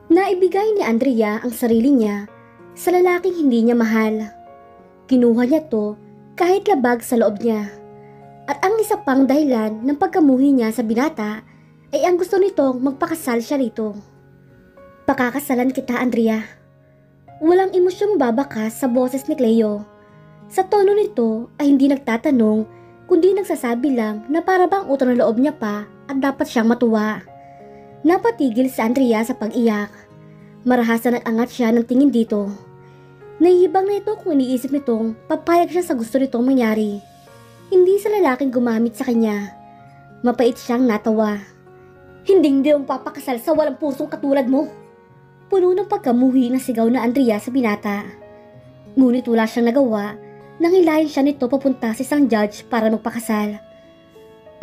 Naibigay ni Andrea ang sarili niya sa lalaking hindi niya mahal. Kinuha niya to kahit labag sa loob niya. At ang isa pang dahilan ng pagkamuhi niya sa binata ay ang gusto nitong magpakasal siya rito. Pakakasalan kita, Andrea. Walang emosyong babakas sa boses ni Cleo. Sa tono nito ay hindi nagtatanong kundi nagsasabi lang na para bang utang na loob niya pa at dapat siyang matuwa. Napatigil si Andrea sa pag-iyak. Marahasan at angat siya ng tingin dito. Nahihibang na ito kung iniisip nitong papayag siya sa gusto nitong mangyari. Hindi sa lalaking gumamit sa kanya. Mapait siyang natawa. Hindi mo papakasal sa walang pusong katulad mo. Puno ng pagkamuhi na sigaw na Andrea sa binata. Ngunit wala siyang nagawa nang hilahin siya nito papunta sa isang judge para magpakasal.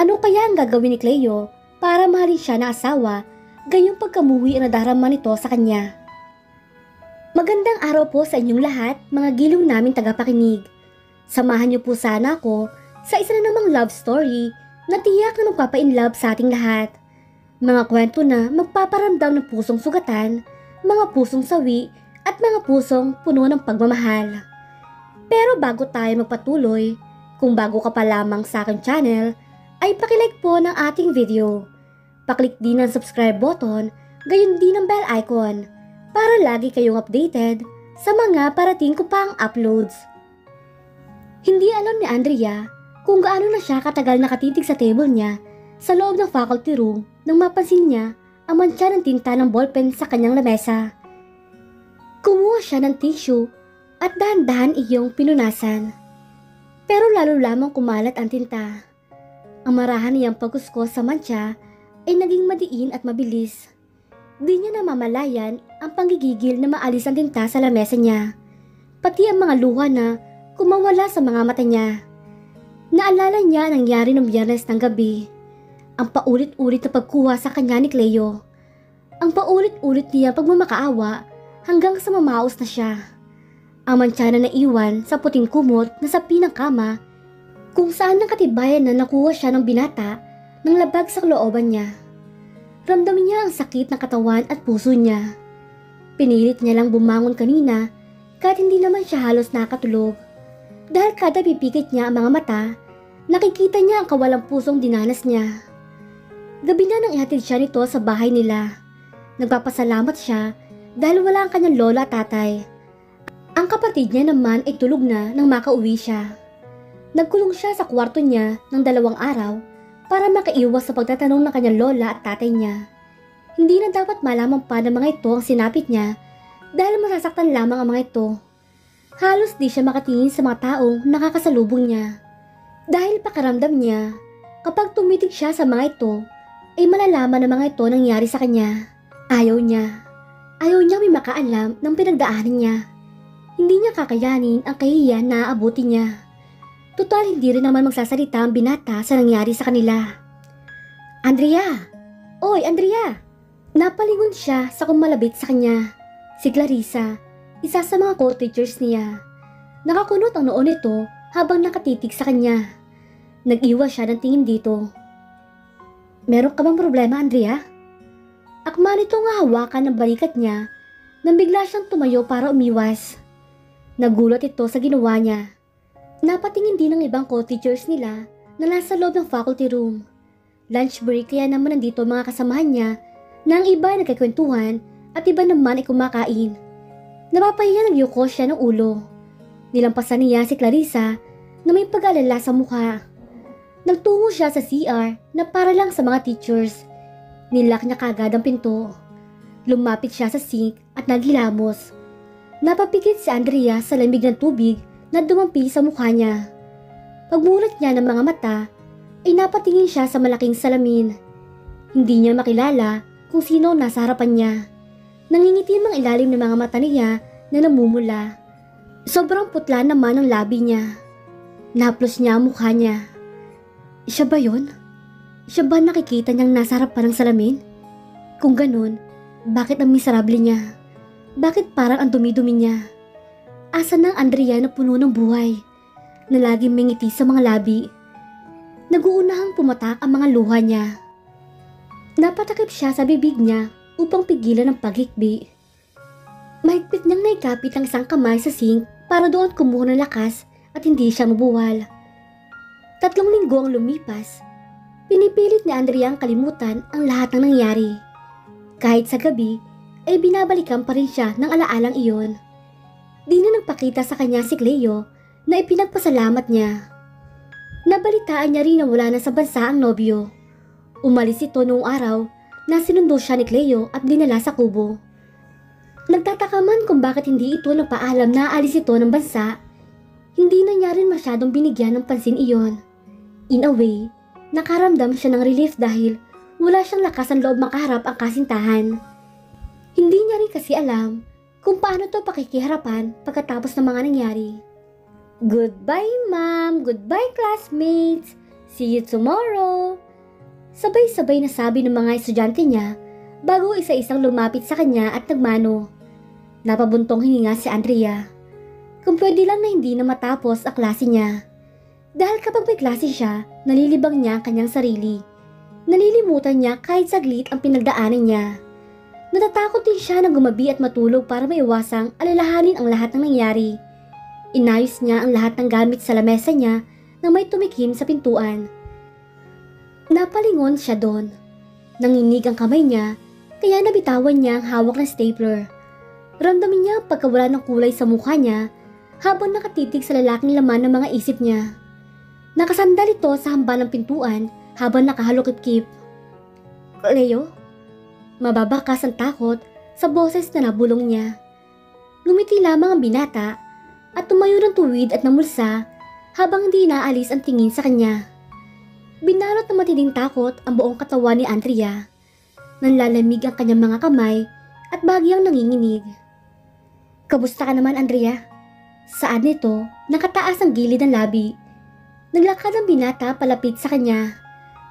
Ano kaya ang gagawin ni Cleo para mahalin siya na asawa, gayong pagkamuhi ang nadarama nito sa kanya? Magandang araw po sa inyong lahat, mga giliw naming tagapakinig. Samahan niyo po sana ako sa isa na namang love story na tiyak na magpapa-inlove sa ating lahat. Mga kwento na magpaparamdam ng pusong sugatan, mga pusong sawi at mga pusong puno ng pagmamahal. Pero bago tayo magpatuloy, kung bago ka pa lamang sa aking channel, ay pakilike po ng ating video. Paklik din ang subscribe button, gayon din ang bell icon para lagi kayong updated sa mga parating ko pang uploads. Hindi alam ni Andrea kung gaano na siya katagal nakatitig sa table niya sa loob ng faculty room nang mapansin niya ang mantsa ng tinta ng ballpen sa kanyang lamesa. Kumuha siya ng tissue at dahan-dahan iyong pinunasan. Pero lalo lamang kumalat ang tinta. Ang marahan niyang pagkuskos sa mantsa ay naging madiin at mabilis. Di niya namamalayan ang panggigigil na maalis ang tinta sa lamesa niya, pati ang mga luha na kumawala sa mga mata niya. Naalala niya ang nangyari ng Biyernes ng gabi, ang paulit-ulit na pagkuha sa kanya ni Cleo, ang paulit-ulit niya pagmamakaawa hanggang sa mamaos na siya, ang mantsa na naiwan sa puting kumot na sapi ng kama kung saan ng katibayan na nakuha siya ng binata ng labag sa kalooban niya. Ramdam niya ang sakit ng katawan at puso niya. Pinilit niya lang bumangon kanina kahit hindi naman siya halos nakatulog. Dahil kada pipikit niya ang mga mata, nakikita niya ang kawalang pusong dinanas niya. Gabi na nang ihatid siya nito sa bahay nila. Nagpapasalamat siya dahil wala ang kanyang lola at tatay. Ang kapatid niya naman ay tulog na nang makauwi siya. Nagkulong siya sa kwarto niya ng 2 araw para makaiwas sa pagtatanong ng kanyang lola at tatay niya. Hindi na dapat malaman pa ng mga ito ang sinapit niya dahil masasaktan lamang ang mga ito. Halos di siya makatingin sa mga taong nakakasalubong niya. Dahil pakiramdam niya, kapag tumitig siya sa mga ito, ay malalaman ng mga ito nangyari sa kanya. Ayaw niya. Ayaw niya may makaalam ng pinagdaanan niya. Hindi niya kakayanin ang kahihiyan na aabuti niya. Total hindi rin naman magsasalita ang binata sa nangyari sa kanila. Andrea! Oy, Andrea! Napalingon siya sa kumalabit sa kanya. Si Clarissa, isa sa mga co-teachers niya. Nakakunot ang noo nito habang nakatitig sa kanya. Nag-iwas siya ng tingin dito. Meron ka bang problema, Andrea? Akma nito nga hawakan ng balikat niya nang bigla siyang tumayo para umiwas. Nagulat ito sa ginawa niya. Napatingin din ng ibang co-teachers nila na nasa loob ng faculty room. Lunch break kaya naman nandito mga kasamahan niya na ang iba ay nagkikwentuhan at iba naman ay kumakain. Napapahiya nagyuko siya ng ulo. Nilampasan niya si Clarissa na may pag-alala sa mukha. Nagtungo siya sa CR na para lang sa mga teachers. Nilak niya kagad ang pinto. Lumapit siya sa sink at naghilamos. Napapikit si Andrea sa lamig ng tubig na dumampi sa mukha niya. Pagmulat niya ng mga mata, ay napatingin siya sa malaking salamin. Hindi niya makilala kung sino nasa harapan niya. Nangingitim ang ilalim ng mga mata niya na namumula. Sobrang putla naman ang labi niya. Naplos niya ang mukha niya. Siya ba yun? Siya ba nakikita niyang nasa harapan ng salamin? Kung ganun, bakit ang miserable niya? Bakit parang ang dumi-dumi niya? Asa na ang Andrea na puno ng buhay, na laging may ngiti sa mga labi? Naguunahang pumatak ang mga luha niya. Napatakip siya sa bibig niya upang pigilan ang paghikbi. Mahigpit niyang naikapit ang isang kamay sa sink para doon kumuha ng lakas at hindi siya mabuwal. 3 linggo ang lumipas. Pinipilit ni Andrea ang kalimutan ang lahat ng nangyari. Kahit sa gabi, ay binabalikan pa rin siya ng alaalang iyon. Di na nagpakita sa kanya si Cleo na ipinagpasalamat niya. Nabalitaan niya rin na wala na sa bansa ang nobyo. Umalis ito noong araw na sinundo siya ni Cleo at dinala sa kubo. Nagtataka man kung bakit hindi ito nagpaalam na aalis ito ng bansa. Hindi na niya rin masyadong binigyan ng pansin iyon. In a way, nakaramdam siya ng relief dahil wala siyang lakas ang loob makaharap ang kasintahan. Hindi niya rin kasi alam kung paano to pakikiharapan pagkatapos ng mga nangyari. Goodbye ma'am, goodbye classmates, see you tomorrow. Sabay-sabay na sabi ng mga estudyante niya bago isa-isang lumapit sa kanya at nagmano. Napabuntong hininga si Andrea. Kung pwede lang na hindi na matapos ang klase niya. Dahil kapag may klase siya, nalilibang niya ang kanyang sarili. Nalilimutan niya kahit saglit ang pinagdaanan niya. Natatakot din siya na gumabi at matulog para maiwasang alalahanin ang lahat ng nangyari. Inayos niya ang lahat ng gamit sa lamesa niya nang may tumikim sa pintuan. Napalingon siya doon. Nanginig ang kamay niya, kaya nabitawan niya ang hawak ng stapler. Ramdamin niya ang pagkawala ng kulay sa mukha niya habang nakatitig sa lalaking laman ng mga isip niya. Nakasandal ito sa hamba ng pintuan habang nakahalukip-kip. Cleo? Mababakas ang takot sa boses na nabulong niya. Ngumiti lamang ang binata at tumayo ng tuwid at namulsa habang hindi inaalis ang tingin sa kanya. Binalot ng matinding takot ang buong katawan ni Andrea. Nanlalamig ang kanyang mga kamay at bagyang nanginginig. Kamusta ka naman, Andrea? Saan nito, nakataas ang gilid ng labi. Naglakad ang binata palapit sa kanya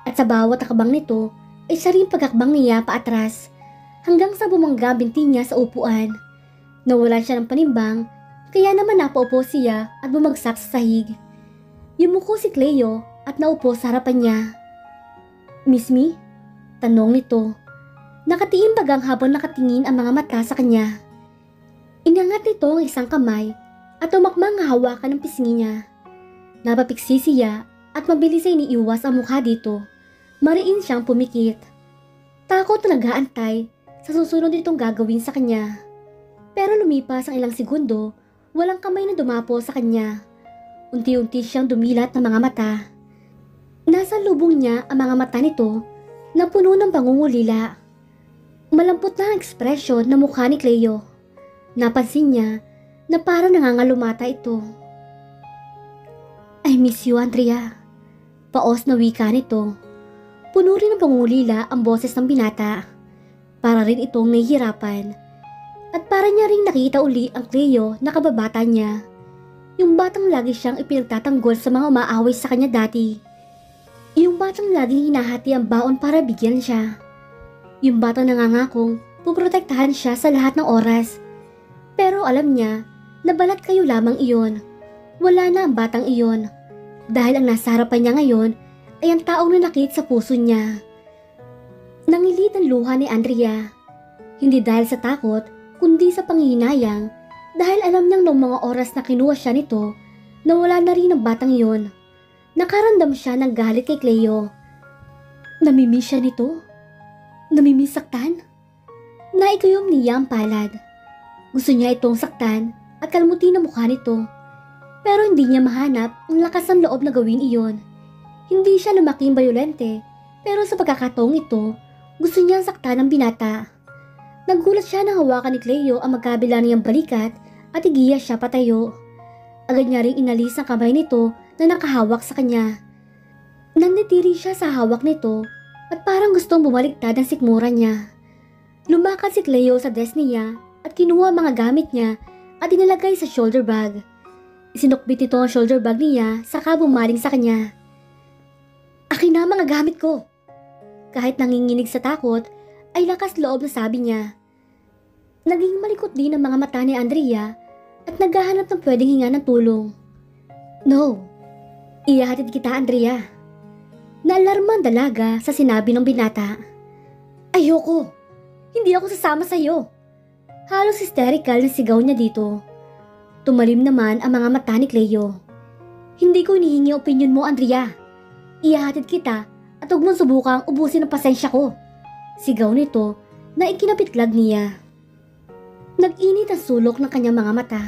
at sa bawat akbang nito ay siya rin pagakbang niya paatras hanggang sa bumangga binti niya sa upuan. Nawalan siya ng panimbang kaya naman napaupo siya at bumagsak sa sahig. Yumuko si Cleo at naupo sa harapan niya. Miss me? Tanong nito. Nakatiimbag habang nakatingin ang mga mata sa kanya. Inangat nito ang isang kamay at tumakmang hawakan ng pisngi niya. Napapiksi siya at mabilis ay iniiwas ang mukha dito. Mariin siyang pumikit. Takot na nag-aantay sa susunod nitong gagawin sa kanya. Pero lumipas ang ilang segundo, walang kamay na dumapo sa kanya. Unti-unti siyang dumilat ng mga mata. Nasa lubong niya ang mga mata nito na puno ng pangungulila. Malampot na ang ekspresyon ng mukha ni Cleo. Napansin niya na parang nangangalumata ito. I miss you, Andrea. Paos na wika nito. Puno rin ng pangungulila ang boses ng binata. Para rin itong nahihirapan. At para niya rin nakita uli ang Cleo na kababata niya. Yung batang lagi siyang ipinagtatanggol sa mga umaaway sa kanya dati. Yung batang laging hinahati ang baon para bigyan siya. Yung batang nangangakong puprotektahan siya sa lahat ng oras. Pero alam niya na balat kayo lamang iyon. Wala na ang batang iyon. Dahil ang nasa harapan niya ngayon ay ang taong nanakit sa puso niya. Nangilid ang luha ni Andrea. Hindi dahil sa takot, kundi sa panghihinayang dahil alam niyang noong mga oras na kinuha siya nito, nawala na rin ang batang iyon. Nakaramdam siya ng galit kay Cleo. Namimiss siya nito? Namimiss saktan? Naikuyom niya ang palad. Gusto niya itong saktan at kalmutin ang mukha nito. Pero hindi niya mahanap ang lakas ng loob na gawin iyon. Hindi siya lumaking bayolente, pero sa pagkakataong ito, gusto niyang saktan ang binata. Nagulat siya na hawakan ni Cleo ang magkabila niyang balikat at igiya siya patayo. Agad niya ring inalis ang kamay nito na nakahawak sa kanya. Nanditiri siya sa hawak nito at parang gustong bumaliktad ang sikmura niya. Lumakad si Cleo sa desk niya at kinuha ang mga gamit niya at inilagay sa shoulder bag. Isinukbit ito ang shoulder bag niya saka bumaling sa kanya. Akin na mga gamit ko. Kahit nanginginig sa takot, ay lakas loob na sabi niya. Naging malikot din ang mga mata ni Andrea at naghahanap ng pwedeng hinga ng tulong. No, ihahatid kita, Andrea. Naalarma ang dalaga sa sinabi ng binata. Ayoko. Hindi ako sasama sa'yo. Halos hysterical na sigaw niya dito. Tumalim naman ang mga mata ni Cleo. Hindi ko hinihingi opinion mo, Andrea. Ihahatid kita at huwag mong subukang ubusin ang pasensya ko. Sigaw nito na ikinapitlag niya. Nag-init ang sulok ng kanyang mga mata.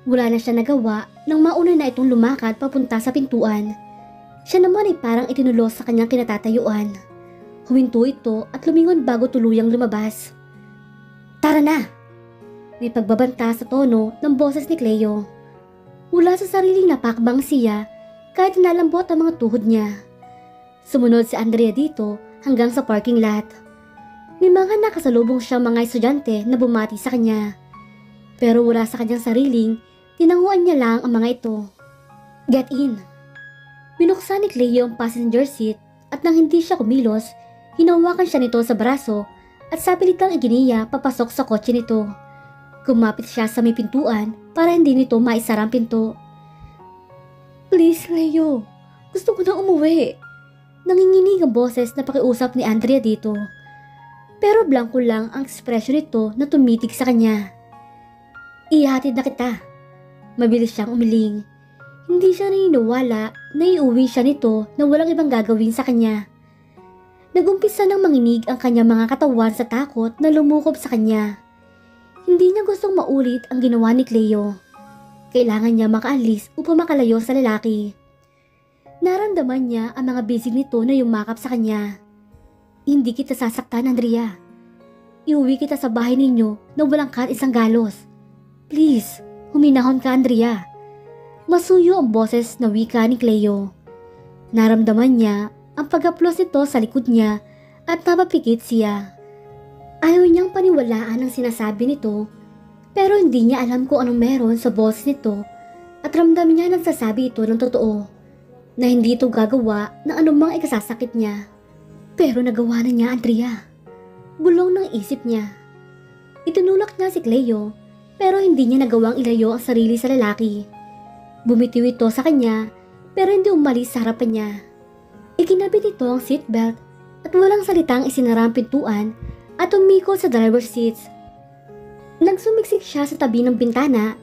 Wala na siya nagawa nang mauna na itong lumakad papunta sa pintuan. Siya naman ay parang itinulos sa kanyang kinatatayuan. Huminto ito at lumingon bago tuluyang lumabas. Tara na! May pagbabanta sa tono ng boses ni Cleo. Wala sa sariling napakbang siya kahit nalambot ang mga tuhod niya. Sumunod si Andrea dito hanggang sa parking lot. May mga nakasalubong siyang mga estudyante na bumati sa kanya. Pero wala sa kanyang sariling, tinanguan niya lang ang mga ito. Get in! Binuksan ni Cleo ang passenger seat at nang hindi siya kumilos, hinawakan siya nito sa braso at sapilitang iginiya papasok sa kotse nito. Kumapit siya sa may pintuan para hindi nito maisara ang pinto. Please, Cleo. Gusto ko na umuwi. Nanginginig ang boses na pakiusap ni Andrea dito. Pero blanko lang ang ekspresyon nito na tumitig sa kanya. Ihatid na kita. Mabilis siyang umiling. Hindi siya naniniwala na iuwi siya nito na walang ibang gagawin sa kanya. Nagumpisa nang manginig ang kanyang mga katawan sa takot na lumukob sa kanya. Hindi niya gustong maulit ang ginawa ni Cleo. Kailangan niya makaalis upang makalayo sa lalaki. Naramdaman niya ang mga bisig nito na yumakap sa kanya. Hindi kita sasaktan, Andrea. Iuwi kita sa bahay ninyo na walang kahit isang galos. Please, huminahon ka, Andrea. Masuyo ang boses na wika ni Cleo. Naramdaman niya ang pag-aplos nito sa likod niya at napapikit siya. Ayaw niyang paniwalaan ang sinasabi nito, pero hindi niya alam kung anong meron sa boses nito at ramdam niya nagsasabi ito ng totoo, na hindi ito gagawa ng anumang ikasasakit niya. Pero nagawa na niya, Andrea. Bulong ng isip niya. Itinulak niya si Cleo, pero hindi niya nagawang ilayo ang sarili sa lalaki. Bumitiw ito sa kanya, pero hindi umalis sa harapan niya. Ikinabit ito ang seatbelt at walang salitang isinara ang pintuan at umikot sa driver's seats. Nagsumiksik siya sa tabi ng bintana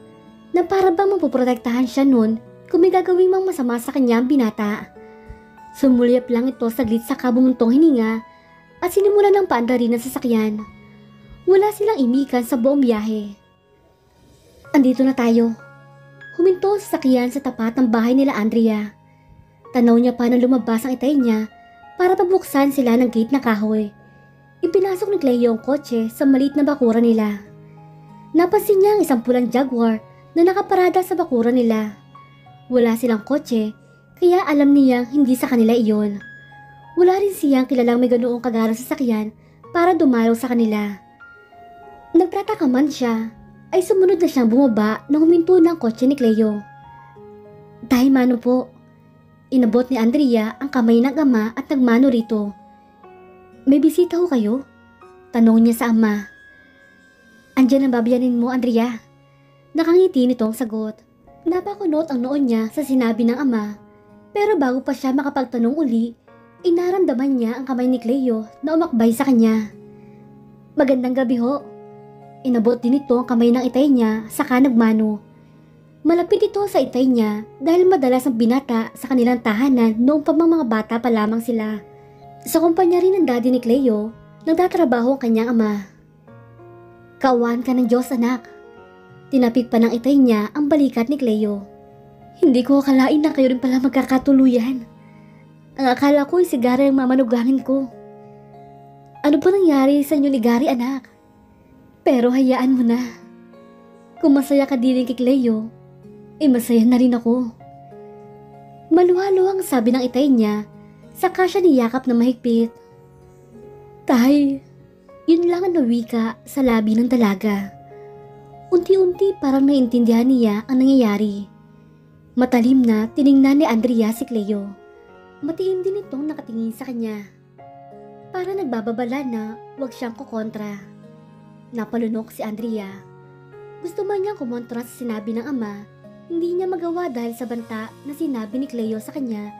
na para bang mapoprotektahan siya nun kung may gagawing mang masama sa kanya ang binata. Sumulyap lang ito saglit sa kabumuntong hininga at sinimulan ng paandarin ng sasakyan. Wala silang imikan sa buong biyahe. Andito na tayo. Huminto ang sasakyan sa tapat ng bahay nila Andrea. Tanaw niya pa nang lumabas ang itay niya para pabuksan sila ng gate na kahoy. Ipinasok ni Cleo ang kotse sa maliit na bakuran nila. Napansin niya ang isang pulang Jaguar na nakaparada sa bakuran nila. Wala silang kotse, kaya alam niyang hindi sa kanila iyon. Wala rin siyang kilalang may ganoong kagarang sasakyan para dumalaw sa kanila. Nagtataka man siya, ay sumunod na siyang bumaba nang huminto ng kotse ni Cleo. Dahil mano po, inabot ni Andrea ang kamay ng ama at nagmano rito. May bisita ho kayo? Tanong niya sa ama. Andiyan ang babayanin mo, Andrea. Nakangiti nitong sagot. Napakunot ang noon niya sa sinabi ng ama, pero bago pa siya makapagtanong uli, inaramdaman niya ang kamay ni Cleo na umakbay sa kanya. Magandang gabi ho. Inabot din ito ang kamay ng itay niya saka nagmano. Malapit ito sa itay niya dahil madalas ang binata sa kanilang tahanan noong pa mga bata pa lamang sila. Sa kumpanya rin ng daddy ni Cleo, nagtatrabaho ang kanyang ama. Kaawaan ka ng Diyos, anak. Tinapik pa ng itay niya ang balikat ni Cleo. Hindi ko akalain na kayo rin pala magkakatuluyan. Ang akala ko ay si Gary ang mamanugangin ko. Ano pa nangyari sa inyo ni Gary, anak? Pero hayaan mo na. Kung masaya ka din kay Cleo, masaya na rin ako. Maluhalo ang sabi ng itay niya, saka siya niyakap na mahigpit. Tay, yun lang ang nawika sa labi ng dalaga. Unti-unti parang naintindihan niya ang nangyayari. Matalim na tiningnan ni Andrea si Cleo. Matiim din itong nakatingin sa kanya. Para nagbababala na huwag siyang kukontra. Napalunok si Andrea. Gusto man niyang kumontra sa sinabi ng ama, hindi niya magawa dahil sa banta na sinabi ni Cleo sa kanya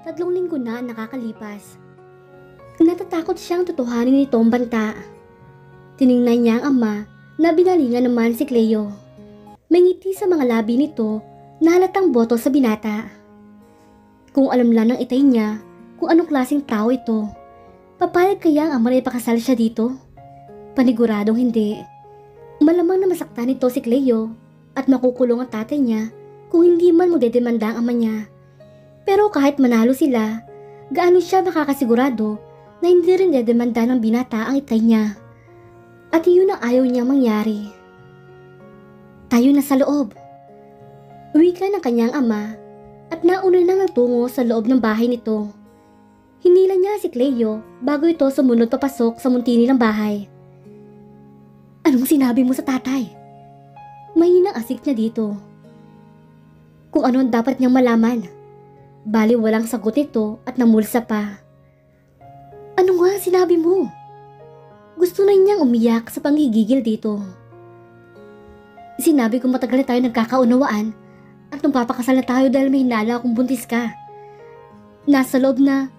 3 linggo na nakakalipas. Natatakot siyang tutuhanin nito ang banta. Tiningnan niya ang ama na binalingan naman si Cleo. May ngiti sa mga labi nito na halatang boto sa binata. Kung alam lang ng itay niya kung anong klaseng tao ito, papayag kaya ang ama na ipakasal siya dito? Paniguradong hindi. Malamang na masaktan nito si Cleo at makukulong ang tatay niya kung hindi man magdedemanda ang ama niya. Pero kahit manalo sila, gaano siya makakasigurado na hindi rin dedemanda ng binata ang itay niya? At iyon ang ayaw niyang mangyari. Tayo na sa loob. Wika ng kanyang ama at nauna nang nagtungo sa loob ng bahay nito. Hinila niya si Cleo bago ito sumunod papasok sa munti nilang bahay. Anong sinabi mo sa tatay? Mahinang asik niya dito. Kung ano ang dapat niyang malaman. Bali walang sagot ito at namulsa pa. Ano nga sinabi mo? Gusto na niyang umiyak sa panggigigil dito. Sinabi ko matagal na tayo nagkakaunawaan at nung papakasal na tayo dahil may hinala akong buntis ka. Nasa loob na...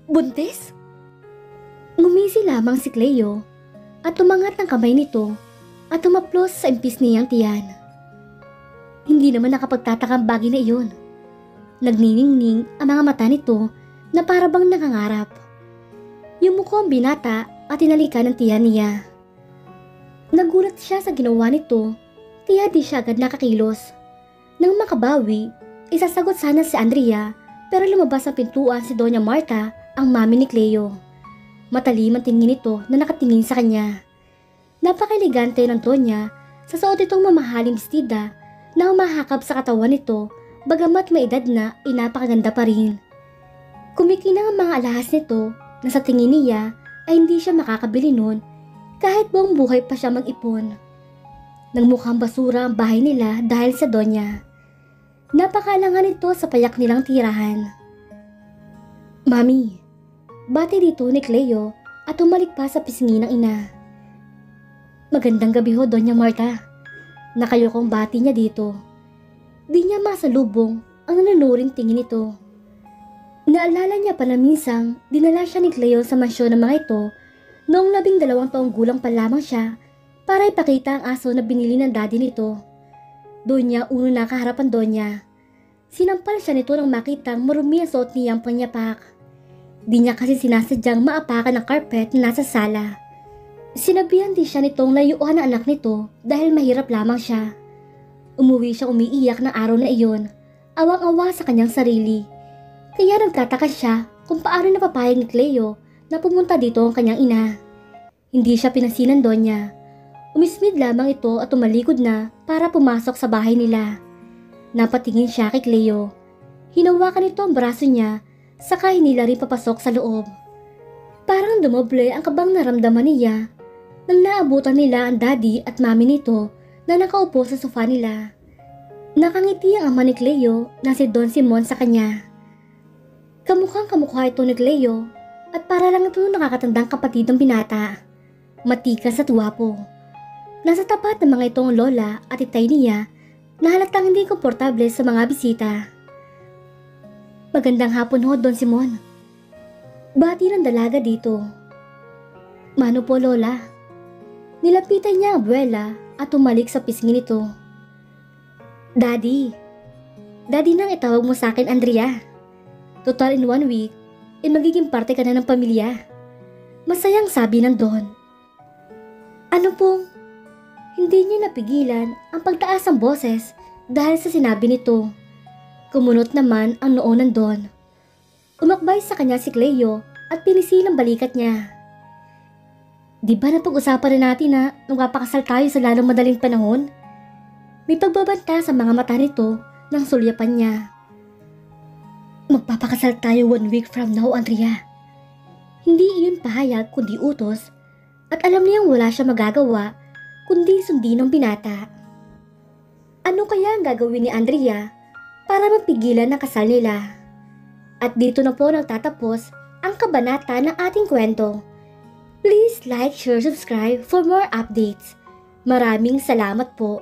Buntis? Ngumisi lamang si Cleo at tumangat ng kamay nito at tumaplos sa impis niyang tiyan. Hindi naman nakapagtatakang bagay na iyon. Nagniningning ang mga mata nito na parabang nangangarap. Yumuko ang binata at tinalikan ng tiyan niya. Nagulat siya sa ginawa nito, kaya di siya agad nakakilos. Nang makabawi, isasagot sana si Andrea pero lumabas sa pintuan si Doña Marta, ang mami ni Cleo. Matalim ang tingin nito na nakatingin sa kanya. Napaka-elegante ng Doña sa suot itong mamahaling bestida na humahakap sa katawan nito bagamat may edad na napakaganda pa rin. Kumikinang ang mga alahas nito na sa tingin niya ay hindi siya makakabili nun kahit buong buhay pa siya mag-ipon. Nagmukhang basura ang bahay nila dahil sa Donya. Napakaalangan nito sa payak nilang tirahan. Mami, bati dito ni Cleo at umalik pa sa pisngi ng ina. Magandang gabi ho, Doña Marta. Nakayokong bati niya dito. Di niya masalubong ang nanunuring tingin nito. Naalala niya pa na minsang dinala siya ni Cleo sa mansyon ng mga ito noong 12 taong gulang pa lamang siya para ipakita ang aso na binili ng daddy nito. Doon niya uno nakaharap ang Donya. Sinampal siya nito nang makitang marumi ang suot niyang panyapak. Di niya kasi sinasadyang maapakan ang carpet na nasa sala. Sinabihan din siya nitong layuan ang anak nito dahil mahirap lamang siya. Umuwi siya umiiyak ng araw na iyon, awang-awa sa kanyang sarili. Kaya nagtataka siya kung paano napapayag ni Cleo na pumunta dito ang kanyang ina. Hindi siya pinasinan Donya. Umismid lamang ito at tumalikod na para pumasok sa bahay nila. Napatingin siya kay Cleo. Hinawakan nito ang braso niya saka hinila rin papasok sa loob. Parang dumoble ang kabang naramdaman niya nang naabutan nila ang daddy at mami nito na nakaupo sa sofa nila. Nakangiti ang ama ni Cleo na si Don Simon sa kanya. Kamukhang kamukha ito ni Cleo at para lang ito nakakatandang kapatid ng binata. Matikas at wapo. Nasa tapat ng mga itong lola at itay niya na halatang hindi komportable sa mga bisita. Magandang hapon ho, Don Simon. Bati ng dalaga dito. Mano po, Lola? Nilapitan niya ang abuela at tumalik sa pisngi nito. Daddy. Daddy nang itawag mo sa akin, Andrea. Total in 1 week, magiging parte ka na ng pamilya. Masayang sabi ng Don. Ano pong? Hindi niya napigilan ang pagtaas ng boses dahil sa sinabi nito. Kumunot naman ang noo ng Don. Umakbay sa kanya si Cleo at pinisilang balikat niya. Di ba napag-usapan na natin na magpapakasal tayo sa lalong madaling panahon? May pagbabanta sa mga mata nito ng sulyapan niya. Magpapakasal tayo 1 week from now, Andrea. Hindi iyon pahayag kundi utos at alam niyang wala siya magagawa kundi sundin ng binata. Ano kaya ang gagawin ni Andrea para mapigilan ang kasal nila? At dito na po nagtatapos ang kabanata ng ating kwento. Please like, share, subscribe for more updates. Maraming salamat po.